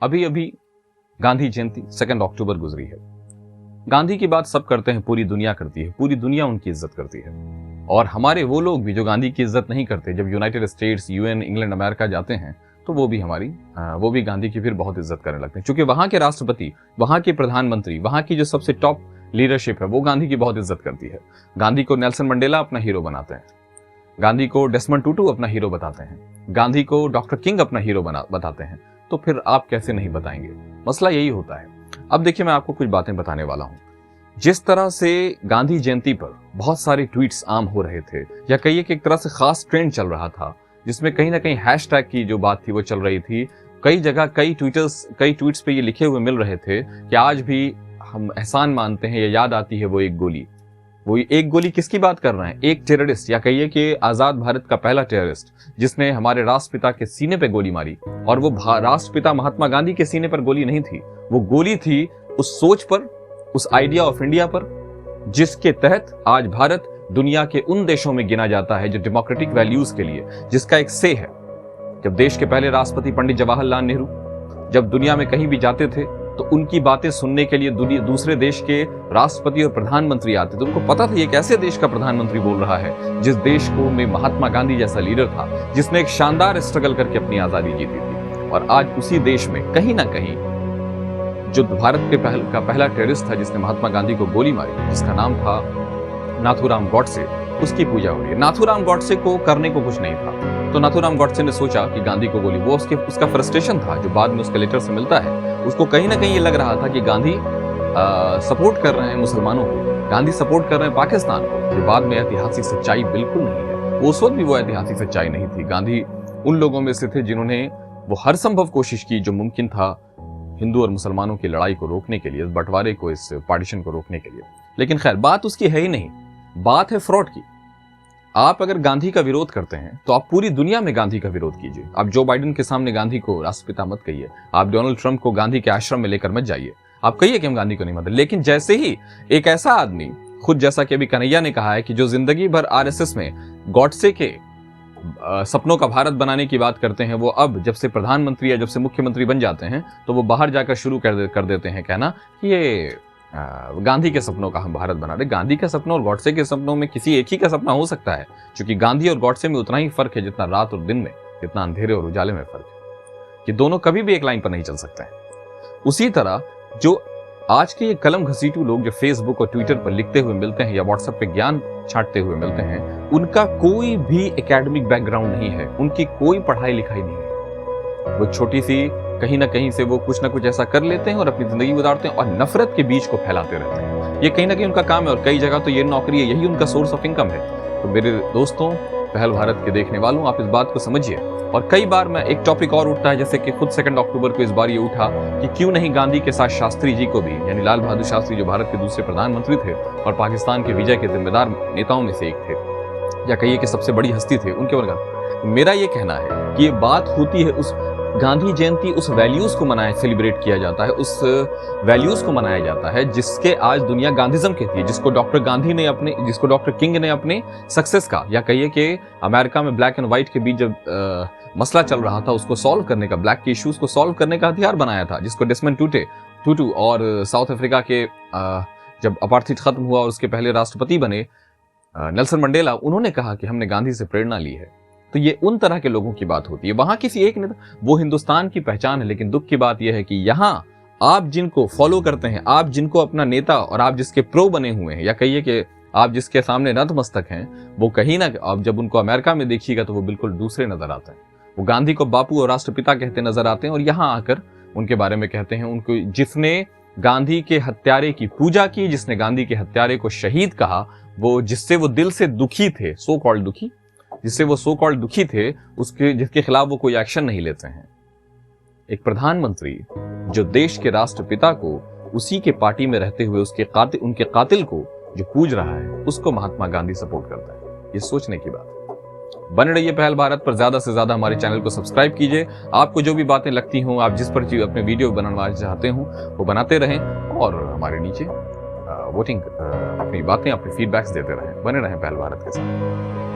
अभी अभी गांधी जयंती 2 अक्टूबर गुजरी है। गांधी की बात सब करते हैं, पूरी दुनिया करती है, पूरी दुनिया उनकी इज्जत करती है। और हमारे वो लोग भी जो गांधी की इज्जत नहीं करते, जब United states, UN, England, America जाते हैं तो वो भी गांधी की फिर बहुत इज्जत करने लगते हैं, क्योंकि वहां के राष्ट्रपति, वहां के प्रधानमंत्री, वहां की जो सबसे टॉप लीडरशिप है वो गांधी की बहुत इज्जत करती है। गांधी को नेल्सन मंडेला अपना हीरो बनाते हैं, गांधी को डेसमंड टूटू अपना हीरो बताते हैं, गांधी को डॉक्टर किंग अपना हीरो बताते हैं, तो फिर आप कैसे नहीं बताएंगे? मसला यही होता है। अब देखिए, मैं आपको कुछ बातें बताने वाला हूं। जिस तरह से गांधी जयंती पर बहुत सारे ट्वीट्स आम हो रहे थे, या कहिए कि एक तरह से खास ट्रेंड चल रहा था, जिसमें कहीं ना कहीं हैशटैग की जो बात थी वो चल रही थी। कई जगह कई ट्वीट्स पे ये लिखे हुए मिल रहे थे कि आज भी हम एहसान मानते हैं या याद आती है वो एक गोली। वो एक गोली किसकी बात कर रहे हैं? एक टेररिस्ट, या कहिए कि आजाद भारत का पहला टेररिस्ट, जिसने हमारे राष्ट्रपिता के सीने पे गोली मारी। और वो राष्ट्रपिता महात्मा गांधी के सीने पर गोली नहीं थी, वो गोली थी उस सोच पर, उस आइडिया ऑफ इंडिया पर, जिसके तहत आज भारत दुनिया के उन देशों में गिना जाता है जो डेमोक्रेटिक वैल्यूज के लिए, जिसका एक से है। जब देश के पहले राष्ट्रपति पंडित जवाहरलाल नेहरू जब दुनिया में कहीं भी जाते थे तो उनकी बातें सुनने के लिए दूसरे देश के राष्ट्रपति और प्रधानमंत्री आते थे। उनको पता था ये कैसे देश का प्रधानमंत्री बोल रहा है, जिस देश को में महात्मा गांधी जैसा लीडर था, जिसने एक शानदार स्ट्रगल करके अपनी आजादी जीती थी। और आज उसी देश में कहीं ना कहीं जो भारत के पहला टेररिस्ट था, जिसने महात्मा गांधी को गोली मारी, जिसका नाम था नाथूराम गॉडसे, उसकी पूजा हो रही है। नाथूराम गॉडसे को करने को कुछ नहीं था, तो नाथूराम गॉडसे ने सोचा कि गांधी को गोली, वो उसका फ्रस्ट्रेशन था जो बाद में उसके लेटर से मिलता है। उसको कहीं ना कहीं ये लग रहा था कि गांधी सपोर्ट कर रहे हैं मुसलमानों को, गांधी सपोर्ट कर रहे हैं पाकिस्तान को, जो बाद में ऐतिहासिक सच्चाई बिल्कुल नहीं है। उस वक्त भी वो ऐतिहासिक सच्चाई नहीं थी। गांधी उन लोगों में से थे जिन्होंने वो हर संभव कोशिश की जो मुमकिन था हिंदू और मुसलमानों की लड़ाई को रोकने के लिए, इस बंटवारे को, इस पार्टीशन को रोकने के लिए। लेकिन खैर, बात उसकी है ही नहीं, बात है फ्रॉड की। आप अगर गांधी का विरोध करते हैं तो आप पूरी दुनिया में गांधी का विरोध कीजिए। आप जो बाइडेन के सामने गांधी को राष्ट्रपिता मत कहिए, आप डोनाल्ड ट्रंप को गांधी के आश्रम में लेकर मत जाइए, आप कहिए कि हम गांधी को नहीं मानते। लेकिन जैसे ही एक ऐसा आदमी, खुद जैसा कि अभी कन्हैया ने कहा है कि जो जिंदगी भर आरएसएस में गॉडसे के सपनों का भारत बनाने की बात करते हैं, वो अब जब से प्रधानमंत्री या जब से मुख्यमंत्री बन जाते हैं तो वो बाहर जाकर शुरू कर देते हैं कहना कि ये गांधी के सपनों का हम भारत बना रहे। गांधी के सपनों और गॉडसे के सपनों में किसी एक ही का सपना हो सकता है, क्योंकि गांधी और गॉडसे में उतना ही फर्क है जितना रात और दिन में, जितना अंधेरे और उजाले में फर्क है। ये दोनों कभी भी एक लाइन पर नहीं चल सकते हैं। उसी तरह जो आज के ये कलम घसीटू लोग जो फेसबुक और ट्विटर पर लिखते हुए मिलते हैं या व्हाट्सएप पे ज्ञान छांटते हुए मिलते हैं, उनका कोई भी एकेडमिक बैकग्राउंड नहीं है, उनकी कोई पढ़ाई लिखाई नहीं है। वो छोटी सी कहीं ना कहीं से वो कुछ ना कुछ ऐसा कर लेते हैं और अपनी जिंदगी गुजारते हैं और नफरत के बीज को फैलाते रहते हैं। ये कहीं ना कहीं उनका काम है और कई जगह तो ये नौकरी है, यही उनका सोर्स ऑफ इनकम है। तो मेरे दोस्तों, पहल भारत के देखने वालों, आप इस बात को समझिए। और कई बार मैं एक टॉपिक और उठता है, जैसे कि खुद 2 अक्टूबर को इस बार ये उठा कि क्यों नहीं गांधी के साथ शास्त्री जी को भी, यानी लाल बहादुर शास्त्री जो भारत के दूसरे प्रधानमंत्री थे और पाकिस्तान के विजय के जिम्मेदार नेताओं में से एक थे, या कहिए कि सबसे बड़ी हस्ती थे, उनके वर्ग। मेरा ये कहना है कि ये बात होती है उस गांधी जयंती, उस वैल्यूज को सेलिब्रेट किया जाता है, उस वैल्यूज को मनाया जाता है जिसके आज दुनिया गांधीज्म कहती है, जिसको डॉक्टर किंग ने अपने सक्सेस का, या कहिए कि अमेरिका में ब्लैक एंड व्हाइट के बीच जब मसला चल रहा था उसको सॉल्व करने का, ब्लैक के इश्यूज को सॉल्व करने का हथियार बनाया था, जिसको डेसमंड टूटू और साउथ अफ्रीका के जब अपार्थाइड खत्म हुआ और उसके पहले राष्ट्रपति बने नेल्सन मंडेला, उन्होंने कहा कि हमने गांधी से प्रेरणा ली है। तो ये उन तरह के लोगों की बात होती है। वहां किसी एक नेता, वो हिंदुस्तान की पहचान है। लेकिन दुख की बात यह है कि यहां आप जिनको फॉलो करते हैं, आप जिनको अपना नेता और आप जिसके प्रो बने हुए हैं, या कहिए कि आप जिसके सामने नतमस्तक हैं, वो कहीं ना, आप जब उनको अमेरिका में देखिएगा तो वो बिल्कुल दूसरे नजर आते हैं। वो गांधी को बापू और राष्ट्रपिता कहते नजर आते हैं और यहां आकर उनके बारे में कहते हैं उनको, जिसने गांधी के हत्यारे की पूजा की, जिसने गांधी के हत्यारे को शहीद कहा, वो जिससे वो दिल से दुखी थे, सो कॉल्ड दुखी, जिससे वो सो कॉल्ड दुखी थे, उसके जिसके खिलाफ वो कोई एक्शन नहीं लेते हैं। एक प्रधानमंत्री जो देश के राष्ट्रपिता को उसी के पार्टी में रहते हुए उनके कातिल को जो पूज रहा है, उसको महात्मा गांधी सपोर्ट करता है। ये सोचने की बात है। बने रहिए पहल भारत पर, ज्यादा से ज्यादा हमारे चैनल को सब्सक्राइब कीजिए। आपको जो भी बातें लगती हों, आप जिस पर अपने वीडियो बनाना चाहते हो वो बनाते रहें और हमारे नीचे वोटिंग अपनी बातें, अपने फीडबैक्स देते रहें। बने रहें पहल भारत के साथ।